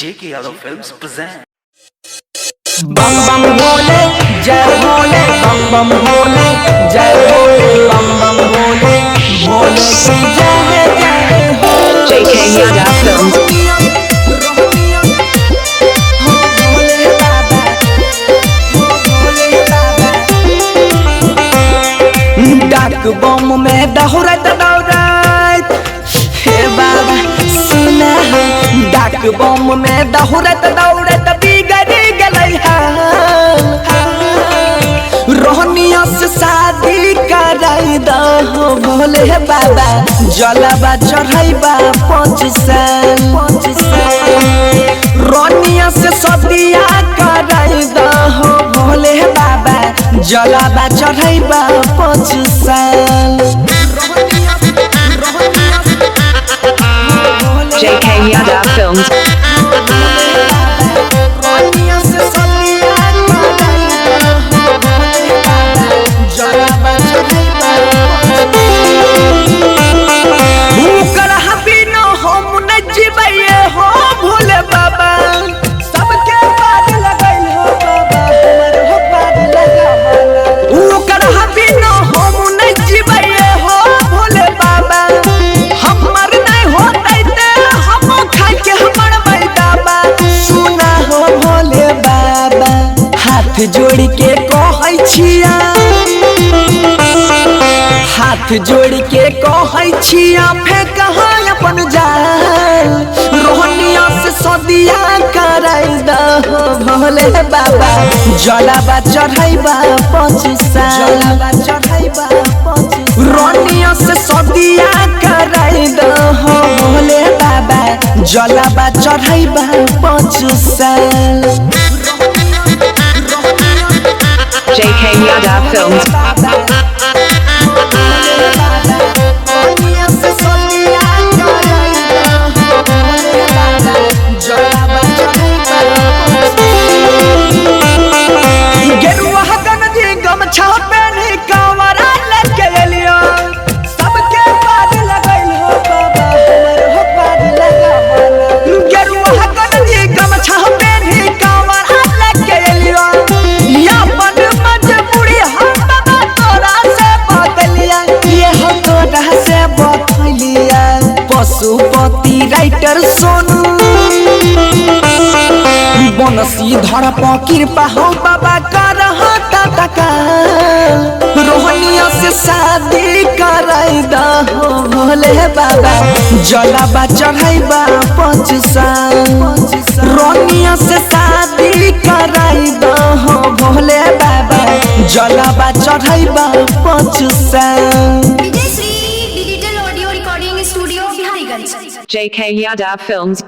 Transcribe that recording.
JK Yadav Films present. बम बम भोले जय भोले, बम बम भोले जय भोले, बम बम भोले भोले की जय जय हो। JK Yadav Films. हो भोले बाबा, हो भोले बाबा। डाक बम में दौड़त दौड़त हे बाबा सुना है, डाक बम में दौड़त दौड़त बिगड़ गई रोहनिया से शादी कराई दहो भोले बाबा, जलवा चढ़ाइबा 5 साल रोहनिया से शादिया कराई दहो भोले बाबा, जलवा चढ़ाइबा 5 साल। JK Yadav Films. हाथ जोड़ के कहै छिया, हाथ जोड़ के कहै छिया फेंक अपन जाल रोहनिया से सदिया कराई दहो भोले बाबा, जलवा चढ़ाइबा 5 साल रोहनिया से सदिया कराई दहो भोले बाबा, जलवा चढ़ाइबा 5 साल। JK Yadav Films. Pashupati writer Sonu Bansidhar कृपा हो बाबा कर रोहनिया से शादी कराई दहो भोले बाबा, जलवा चढ़ाइबा 5 साल रोहनिया से शादी कराई दहो भोले बाबा, जलवा चढ़ाइबा 5 साल। Digital audio recording studio Biharigunj. JK Yadav Films.